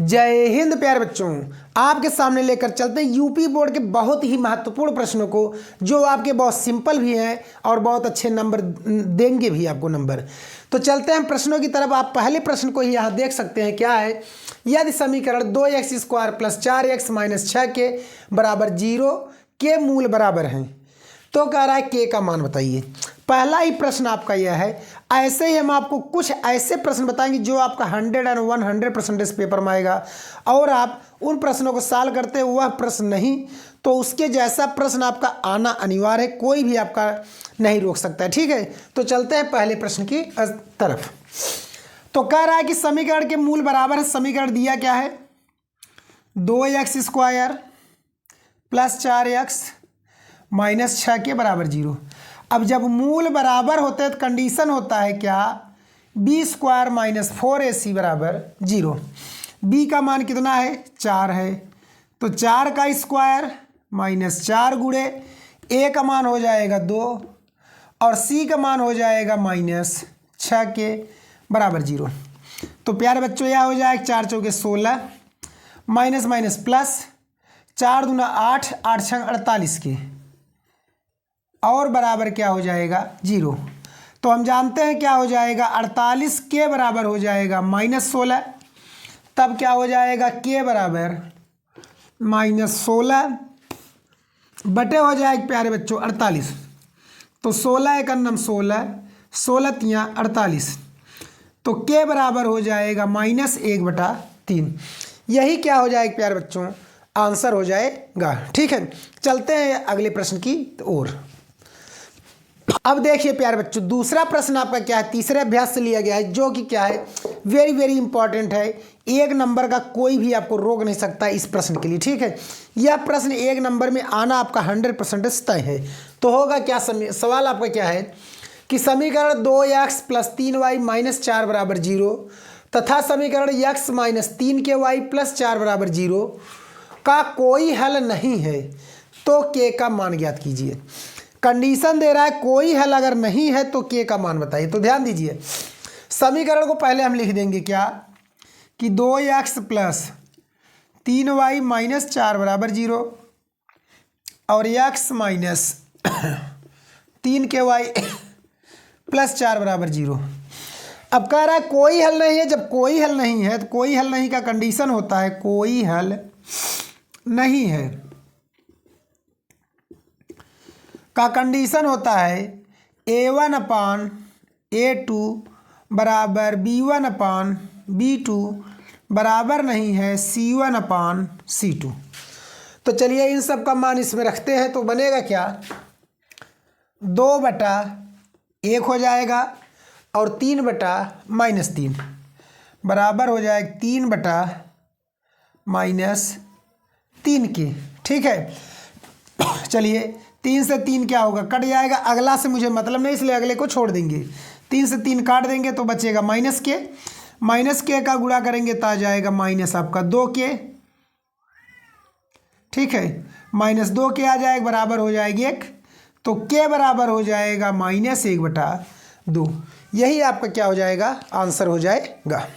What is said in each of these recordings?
जय हिंद प्यारे बच्चों, आपके सामने लेकर चलते हैं यूपी बोर्ड के बहुत ही महत्वपूर्ण प्रश्नों को, जो आपके बहुत सिंपल भी हैं और बहुत अच्छे नंबर देंगे भी आपको नंबर। तो चलते हैं प्रश्नों की तरफ। आप पहले प्रश्न को ही यहाँ देख सकते हैं। क्या है? यदि समीकरण 2x² + 4x - 6 के बराबर 0 के मूल बराबर हैं तो कह रहा है के का मान बताइए। पहला ही प्रश्न आपका यह है। ऐसे ही हम आपको कुछ ऐसे प्रश्न बताएंगे जो आपका 100% पेपर में आएगा, और आप उन प्रश्नों को सॉल्व करते वह प्रश्न नहीं तो उसके जैसा प्रश्न आपका आना अनिवार्य है, कोई भी आपका नहीं रोक सकता है। ठीक है, तो चलते हैं पहले प्रश्न की तरफ। तो कह रहा है कि समीकरण के मूल बराबर है। समीकरण दिया क्या है? 2x² + 4x - 6 के बराबर 0। अब जब मूल बराबर होते हैं तो कंडीशन होता है क्या? b² - 4ac बराबर 0। b का मान कितना है? 4 है, तो 4 का स्क्वायर -4 गुणे a का मान हो जाएगा 2 और c का मान हो जाएगा -6 के बराबर 0। तो प्यारे बच्चों यह हो जाएगा 4 चौके 16 माइनस माइनस प्लस 4 दूना 8 8 छंग 48 के और बराबर क्या हो जाएगा? 0। तो हम जानते हैं क्या हो जाएगा? 48 के बराबर हो जाएगा -16। तब क्या हो जाएगा? के बराबर -16 बटे हो जाएगा प्यारे बच्चों 48। तो 16 एक अन्नम 16 16 तियाँ 48, तो के बराबर हो जाएगा -1/3। यही क्या हो जाएगा प्यारे बच्चों? आंसर हो जाएगा। ठीक है, चलते हैं अगले प्रश्न की ओर। अब देखिए प्यारे बच्चों, दूसरा प्रश्न आपका क्या है? तीसरे अभ्यास से लिया गया है, जो कि क्या है? वेरी वेरी इंपॉर्टेंट है। 1 नंबर का कोई भी आपको रोक नहीं सकता इस प्रश्न के लिए। ठीक है, यह प्रश्न 1 नंबर में आना आपका 100% तय है। तो होगा क्या? सवाल आपका क्या है कि समीकरण 2x + 3y - 4 बराबर 0 तथा समीकरण x - 3ky + 4 बराबर 0 का कोई हल नहीं है तो के का मान ज्ञात कीजिए। कंडीशन दे रहा है कोई हल अगर नहीं है तो के का मान बताइए। तो ध्यान दीजिए, समीकरण को पहले हम लिख देंगे क्या कि 2x + 3y - 4 बराबर 0 और x - 3ky + 4 बराबर 0। अब कह रहा है कोई हल नहीं है। जब कोई हल नहीं है तो कोई हल नहीं का कंडीशन होता है कोई हल नहीं है का कंडीशन होता है a1/a2 बराबर b1/b2 बराबर नहीं है c1/c2। तो चलिए इन सब का मान इसमें रखते हैं तो बनेगा क्या? 2/1 हो जाएगा और 3/-3 बराबर हो जाएगा 3/-3 के। ठीक है, चलिए 3 से 3 क्या होगा? कट जाएगा। अगला से मुझे मतलब नहीं, इसलिए अगले को छोड़ देंगे। 3 से 3 काट देंगे तो बचेगा -के का गुणा करेंगे तो आ जाएगा आपका 2 के। ठीक है, -2 के आ जाएगा बराबर हो जाएगी 1, तो के बराबर हो जाएगा -1/2। यही आपका क्या हो जाएगा? आंसर हो जाएगा।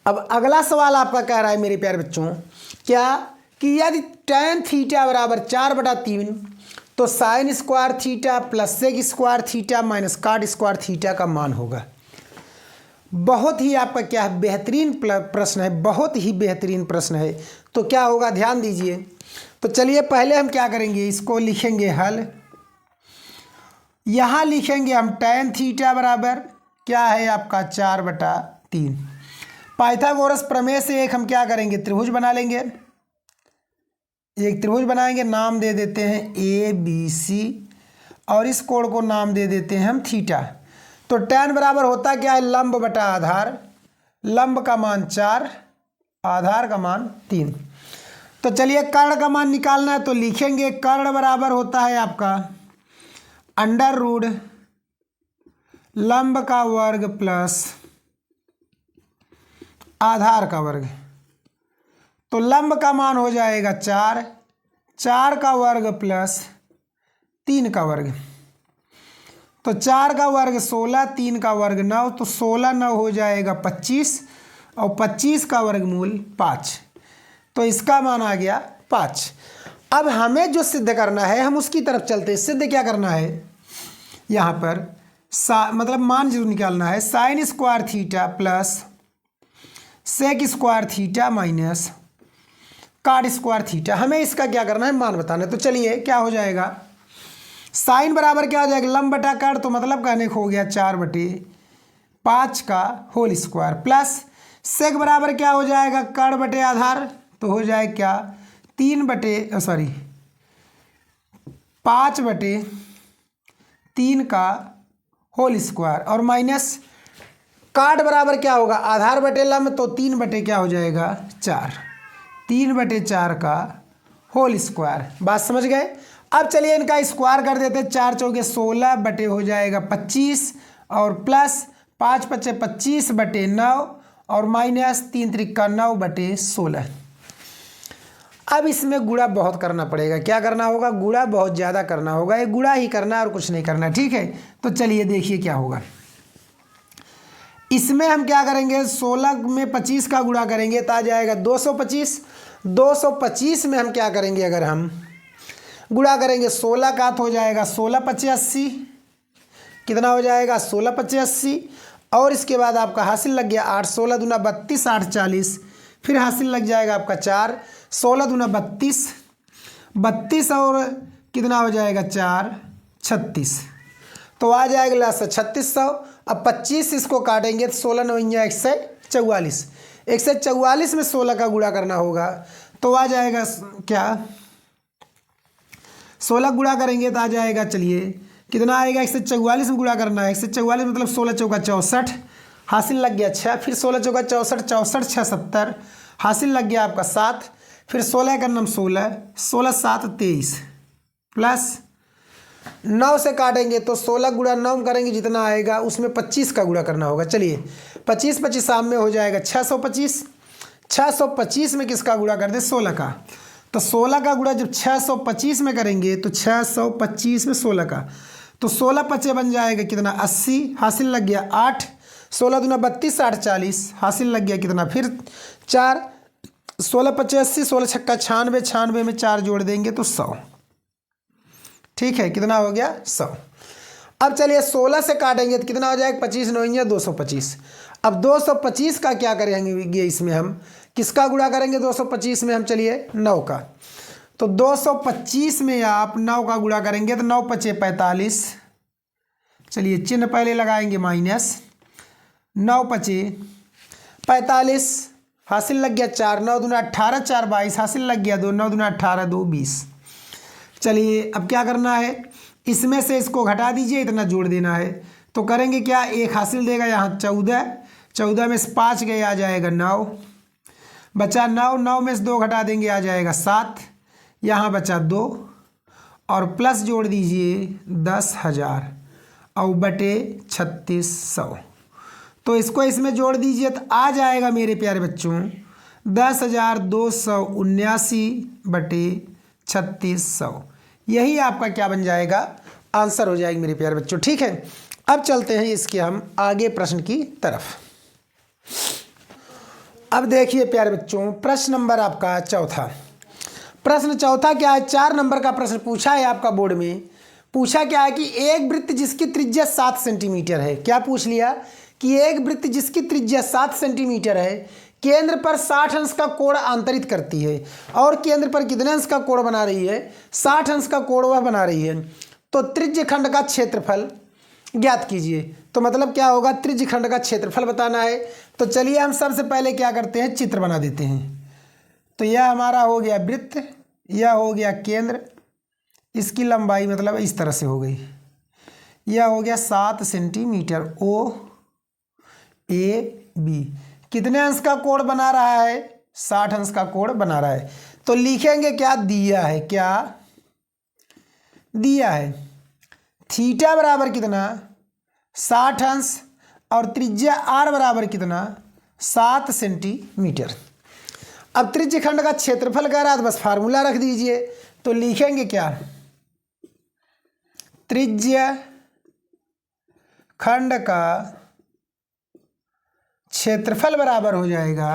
अब अगला सवाल आपका कह रहा है मेरे प्यारे बच्चों क्या कि यदि tan थीटा बराबर 4/3 तो sin² theta + sec² theta - cot² theta का मान होगा। बहुत ही आपका क्या है? बेहतरीन प्रश्न है, बहुत ही बेहतरीन प्रश्न है। तो क्या होगा? ध्यान दीजिए। तो चलिए पहले हम क्या करेंगे, इसको लिखेंगे हल। यहाँ लिखेंगे हम tan थीटा बराबर क्या है आपका? 4/3। पाइथागोरस प्रमेय से एक हम क्या करेंगे? त्रिभुज बना लेंगे। एक त्रिभुज बनाएंगे, नाम दे देते हैं ABC और इस कोण को नाम दे देते हैं हम थीटा। तो tan बराबर होता क्या है? लंब बटा आधार। लंब का मान 4, आधार का मान 3। तो चलिए कर्ण का मान निकालना है तो लिखेंगे कर्ण बराबर होता है आपका √ लंब का वर्ग प्लस आधार का वर्ग। तो लंब का मान हो जाएगा 4, 4 का वर्ग प्लस 3 का वर्ग। तो 4 का वर्ग 16, 3 का वर्ग 9, तो 16 9 हो जाएगा 25 और 25 का वर्गमूल 5। तो इसका मान आ गया 5। अब हमें जो सिद्ध करना है हम उसकी तरफ चलते हैं। सिद्ध क्या करना है, यहाँ पर मतलब मान जो निकालना है, sine square theta plus sec square theta minus cot square theta. हमें इसका क्या करना है, मान बताना है। तो चलिए क्या हो जाएगा, साइन बराबर क्या हो जाएगा, लंब बटा कॉट, तो मतलब कहने को हो गया 4/5 का होल स्क्वायर, प्लस सेक बराबर क्या हो जाएगा, कॉट बटे आधार, तो हो जाए क्या 5/3 का होल स्क्वायर, और माइनस कॉट बराबर क्या होगा, आधार बटे लंब, तो 3 बटे क्या हो जाएगा 4, 3/4 का होल स्क्वायर। बात समझ गए। अब चलिए इनका स्क्वायर कर देते हैं। 4 चौके 16 बटे हो जाएगा 25, और प्लस 5×5=25/9, और माइनस 3 त्रिका 9/16। अब इसमें गुणा बहुत करना पड़ेगा। क्या करना होगा, गुणा बहुत ज़्यादा करना होगा। ये गुणा ही करना है और कुछ नहीं करना, ठीक है। तो चलिए देखिए क्या होगा। इसमें हम क्या करेंगे, 16 में 25 का गुणा करेंगे तो आ जाएगा 225। 225 में हम क्या करेंगे, अगर हम गुणा करेंगे 16 का तो हो जाएगा 16×5=80। कितना हो जाएगा 16×5=80। और इसके बाद आपका हासिल लग गया 8, 16 दूना 32, 8 40, फिर हासिल लग जाएगा आपका 4, 16 दूना 32, 32 और कितना हो जाएगा 4, 36, तो आ जाएगा लास्ट 3600। अब 25 इसको काटेंगे तो 16 9 144, 144 में 16 का गुणा करना होगा, तो आ जाएगा क्या, 16 गुणा करेंगे तो आ जाएगा, चलिए कितना आएगा, 144 में गुणा करना है। 144 मतलब 16 चौका 64, हासिल लग गया 6, फिर 16 चौका 64, 64 6 70, हासिल लग गया आपका 7, फिर 16 का नाम 16, 16 7 23, प्लस 9 से काटेंगे तो 16 गुणा 9 करेंगे, जितना आएगा उसमें 25 का गुणा करना होगा। चलिए 25 25 साम में हो जाएगा 625, 625 में किसका गुणा कर दे, 16 का। तो 16 का गुणा जब 625 में करेंगे तो 625 में 16 का, तो 16 पचे बन जाएगा कितना 80, हासिल लग गया 8, 16 दूना 32, 8 40, हासिल लग गया कितना फिर 4, 16 पचे 80, 16 छक्का 96, 96 में 4 जोड़ देंगे तो 100, ठीक है, कितना हो गया 100। अब चलिए 16 से काटेंगे तो कितना हो जाएगा, 25 9 225। अब 225 का क्या करेंगे, इसमें हम किसका गुणा करेंगे, 225 में हम चलिए 9 का, तो 225 में आप 9 का गुणा करेंगे तो 9 पचे 45, चलिए चिन्ह पहले लगाएंगे माइनस, 9 पचे 45, हासिल लग गया 4, 9 दूना 18, 4 22, हासिल लग गया 2, 9 दूना 18 2 20। चलिए अब क्या करना है, इसमें से इसको घटा दीजिए, इतना जोड़ देना है। तो करेंगे क्या, एक हासिल देगा यहाँ 14, 14 में से 5 गए आ जाएगा 9, बचा 9, 9 में से 2 घटा देंगे आ जाएगा 7, यहाँ बचा 2, और प्लस जोड़ दीजिए 10,000 और बटे 3600, तो इसको इसमें जोड़ दीजिए तो आ जाएगा मेरे प्यारे बच्चों 10,279 बटे 3600। यही आपका क्या बन जाएगा, आंसर हो जाएगा मेरे प्यारे बच्चों, ठीक है। अब चलते हैं इसके हम आगे प्रश्न की तरफ। अब देखिए प्यारे बच्चों, प्रश्न नंबर आपका चौथा। प्रश्न चौथा क्या है, 4 नंबर का प्रश्न पूछा है आपका बोर्ड में। पूछा क्या है कि एक वृत्त जिसकी त्रिज्या 7 सेंटीमीटर है। क्या पूछ लिया कि एक वृत्त जिसकी त्रिज्या 7 सेंटीमीटर है, केंद्र पर 60 अंश का कोण आंतरित करती है, और केंद्र पर कितने अंश का कोण बना रही है, 60 अंश का कोण वह बना रही है। तो त्रिज्य खंड का क्षेत्रफल ज्ञात कीजिए। तो मतलब क्या होगा, त्रिज्य खंड का क्षेत्रफल बताना है। तो चलिए हम सबसे पहले क्या करते हैं, चित्र बना देते हैं। तो यह हमारा हो गया वृत्त, यह हो गया केंद्र, इसकी लंबाई मतलब इस तरह से हो गई, यह हो गया 7 सेंटीमीटर ओ ए बी। कितने अंश का कोण बना रहा है, 60 अंश का कोण बना रहा है। तो लिखेंगे क्या, दिया है, क्या दिया है, थीटा बराबर कितना 60 अंश, और त्रिज्या आर बराबर कितना 7 सेंटीमीटर। अब त्रिज्य खंड का क्षेत्रफल कह रहा है तो बस फार्मूला रख दीजिए। तो लिखेंगे क्या, त्रिज्य खंड का क्षेत्रफल बराबर हो जाएगा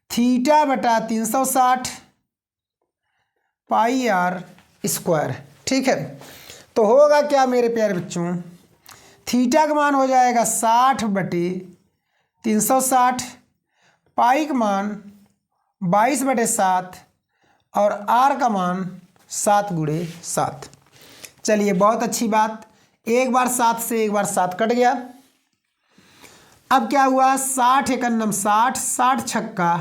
थीटा बटा 360 पाई आर स्क्वायर। ठीक है, तो होगा क्या मेरे प्यारे बच्चों, थीटा का मान हो जाएगा 60 बटे 360, पाई का मान 22 बटे 7 और आर का मान 7 गुणे 7। चलिए बहुत अच्छी बात, एक बार 7 से एक बार 7 कट गया। अब क्या हुआ, 60 एकन्नम 60, 60 छक्का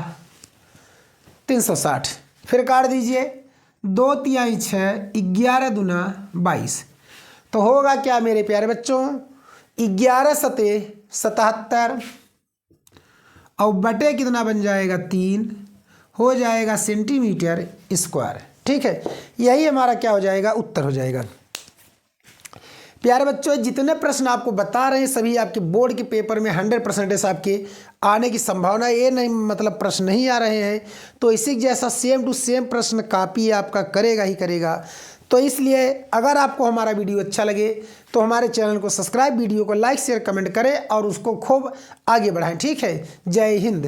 360, फिर काट दीजिए, 2 तिहाई 6, 11 दूना 22। तो होगा क्या मेरे प्यारे बच्चों, 11 सते 77 और बटे कितना बन जाएगा 3, हो जाएगा सेंटीमीटर स्क्वायर। ठीक है, यही हमारा क्या हो जाएगा, उत्तर हो जाएगा। प्यारे बच्चों, जितने प्रश्न आपको बता रहे हैं सभी आपके बोर्ड के पेपर में 100% आपके आने की संभावना, ये नहीं मतलब प्रश्न नहीं आ रहे हैं, तो इसी जैसा सेम टू सेम प्रश्न कॉपी आपका करेगा ही करेगा। तो इसलिए अगर आपको हमारा वीडियो अच्छा लगे तो हमारे चैनल को सब्सक्राइब, वीडियो को लाइक शेयर कमेंट करें और उसको खूब आगे बढ़ाएं। ठीक है, जय हिंद।